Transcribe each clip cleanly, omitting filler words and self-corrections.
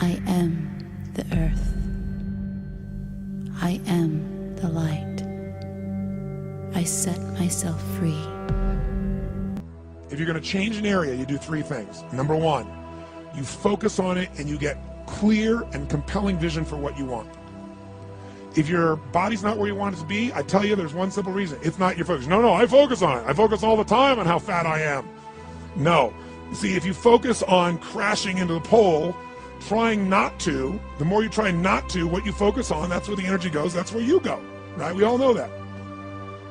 I am the earth. I am the light. I set myself free. If you're going to change an area, you do three things. Number one, you focus on it and you get clear and compelling vision for what you want. If your body's not where you want it to be, I tell you there's one simple reason. It's not your focus. No, I focus on it. I focus all the time on how fat I am. No. See, if you focus on crashing into the pole, trying not to, the more you try not to, what you focus on, that's where the energy goes, that's where you go, right? We all know that.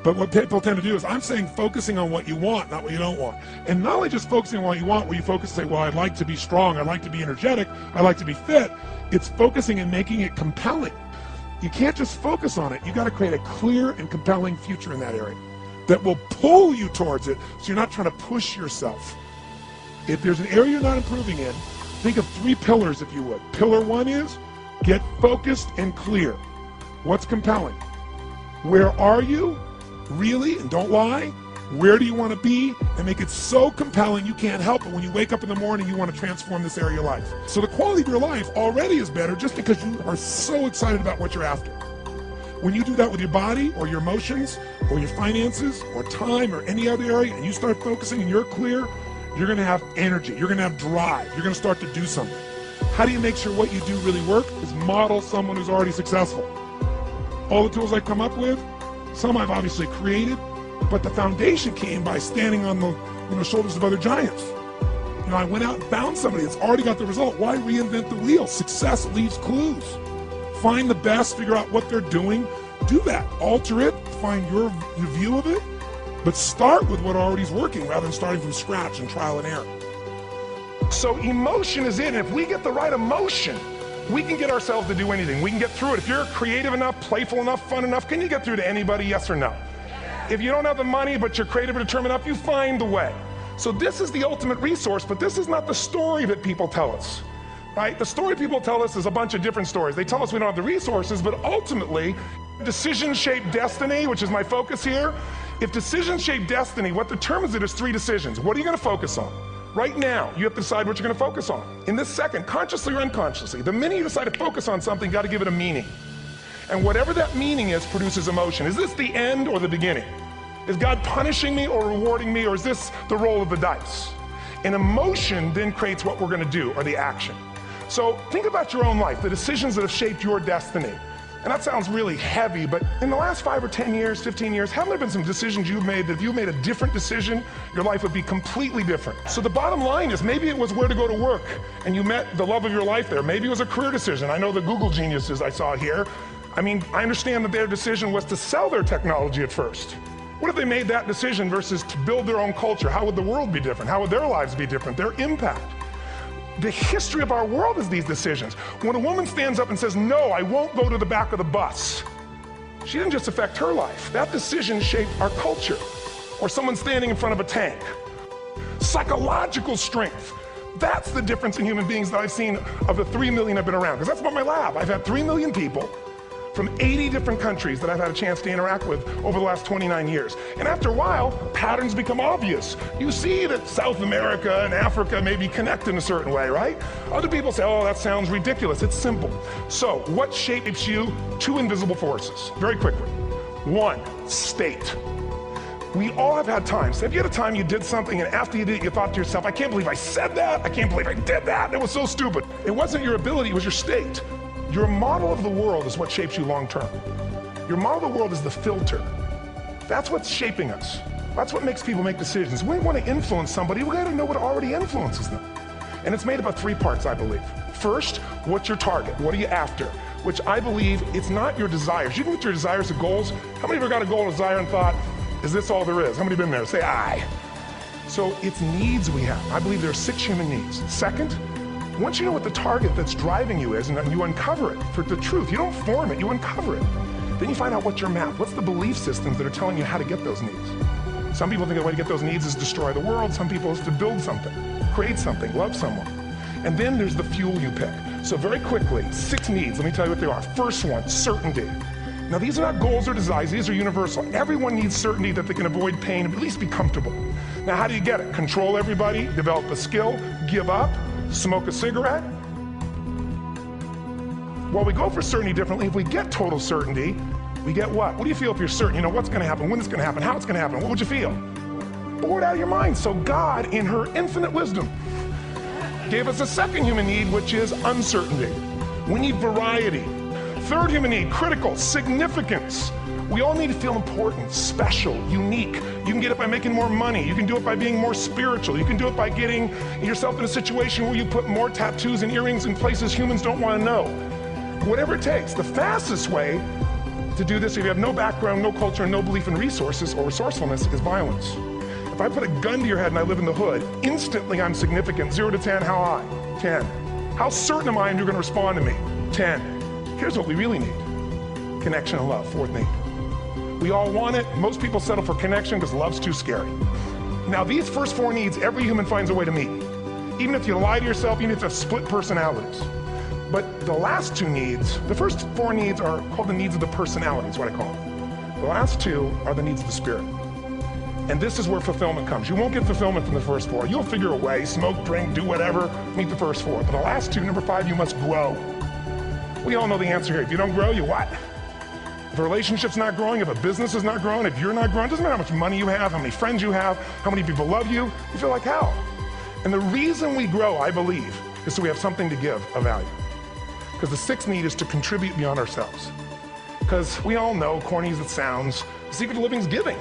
But what people tend to do is, I'm saying focusing on what you want, not what you don't want. And not only just focusing on what you want, where you focus and say, well, I'd like to be strong, I'd like to be energetic, I'd like to be fit. It's focusing and making it compelling. You can't just focus on it. You got to create a clear and compelling future in that area that will pull you towards it, so you're not trying to push yourself. If there's an area you're not improving in, think of three pillars, if you would. Pillar one is, get focused and clear. What's compelling? Where are you? Really, and don't lie. Where do you want to be? And make it so compelling you can't help it. When you wake up in the morning, you want to transform this area of your life. So the quality of your life already is better just because you are so excited about what you're after. When you do that with your body or your emotions or your finances or time or any other area, and you start focusing and you're clear, you're going to have energy. You're going to have drive. You're going to start to do something. How do you make sure what you do really work? Is model someone who's already successful. All the tools I come up with, some I've obviously created, but the foundation came by standing on the shoulders of other giants. I went out and found somebody that's already got the result. Why reinvent the wheel? Success leaves clues. Find the best, figure out what they're doing, do that. Alter it, find your view of it, but start with what already is working rather than starting from scratch and trial and error. So emotion is in. If we get the right emotion, we can get ourselves to do anything. We can get through it. If you're creative enough, playful enough, fun enough, can you get through to anybody, yes or no? If you don't have the money, but you're creative and determined enough, you find the way. So this is the ultimate resource, but this is not the story that people tell us, right? The story people tell us is a bunch of different stories. They tell us we don't have the resources, but ultimately, decisions shape destiny, which is my focus here. If decisions shape destiny, what determines it is three decisions. What are you going to focus on? Right now, you have to decide what you're going to focus on. In this second, consciously or unconsciously, the minute you decide to focus on something, you got to give it a meaning. And whatever that meaning is produces emotion. Is this the end or the beginning? Is God punishing me or rewarding me, or is this the roll of the dice? And emotion then creates what we're going to do, or the action. So think about your own life, the decisions that have shaped your destiny. And that sounds really heavy, but in the last 5 or 10 years, 15 years, haven't there been some decisions you've made that if you made a different decision, your life would be completely different? So the bottom line is, maybe it was where to go to work and you met the love of your life there. Maybe it was a career decision. I know the Google geniuses I saw here. I mean, I understand that their decision was to sell their technology at first. What if they made that decision versus to build their own culture? How would the world be different? How would their lives be different? Their impact. The history of our world is these decisions. When a woman stands up and says, no, I won't go to the back of the bus, she didn't just affect her life. That decision shaped our culture. Or someone standing in front of a tank. Psychological strength. That's the difference in human beings that I've seen of the 3 million I've been around. Because that's what my lab. I've had 3 million people from 80 different countries that I've had a chance to interact with over the last 29 years. And after a while, patterns become obvious. You see that South America and Africa maybe connect in a certain way, right? Other people say, oh, that sounds ridiculous. It's simple. So what shapes you? 2 invisible forces, very quickly. 1, state. We all have had times. Have you had a time you did something and after you did it, you thought to yourself, I can't believe I said that. I can't believe I did that. It was so stupid. It wasn't your ability, it was your state. Your model of the world is what shapes you long term. Your model of the world is the filter. That's what's shaping us. That's what makes people make decisions. When we want to influence somebody, we got to know what already influences them. And it's made up of 3 parts, I believe. First, what's your target? What are you after? Which I believe it's not your desires. You can get your desires to goals. How many of you ever got a goal or desire and thought, is this all there is? How many have been there? Say aye. So it's needs we have. I believe there are 6 human needs. Second, once you know what the target that's driving you is and you uncover it for the truth, you don't form it, you uncover it. Then you find out what's your map. What's the belief systems that are telling you how to get those needs? Some people think the way to get those needs is destroy the world. Some people is to build something, create something, love someone. And then there's the fuel you pick. So very quickly, 6 needs. Let me tell you what they are. First one, certainty. Now these are not goals or desires, these are universal. Everyone needs certainty that they can avoid pain and at least be comfortable. Now how do you get it? Control everybody, develop a skill, give up, smoke a cigarette. Well, we go for certainty differently. If we get total certainty, we get what? What do you feel if you're certain? You know what's gonna happen, when it's gonna happen, how it's gonna happen. What would you feel? Bored out of your mind. So God, in her infinite wisdom, gave us a second human need, which is uncertainty. We need variety. Third human need, critical, significance. We all need to feel important, special, unique. You can get it by making more money. You can do it by being more spiritual. You can do it by getting yourself in a situation where you put more tattoos and earrings in places humans don't want to know. Whatever it takes. The fastest way to do this, if you have no background, no culture, no belief in resources or resourcefulness, is violence. If I put a gun to your head and I live in the hood, instantly I'm significant. 0 to 10, how high? 10. How certain am I you're going to respond to me? 10. Here's what we really need. Connection and love, fourth need. We all want it. Most people settle for connection because love's too scary. Now, these first 4 needs, every human finds a way to meet. Even if you lie to yourself, even if you have split personalities. But the last 2 needs, the first 4 needs are called the needs of the personality, is what I call them. The last 2 are the needs of the spirit. And this is where fulfillment comes. You won't get fulfillment from the first 4. You'll figure a way, smoke, drink, do whatever, meet the first 4. But the last 2, number 5, you must grow. We all know the answer here. If you don't grow, you what? If a relationship's not growing, if a business is not growing, if you're not growing, it doesn't matter how much money you have, how many friends you have, how many people love you, you feel like hell. And the reason we grow, I believe, is so we have something to give of value. Because the 6th need is to contribute beyond ourselves. Because we all know, corny as it sounds, the secret of living is giving.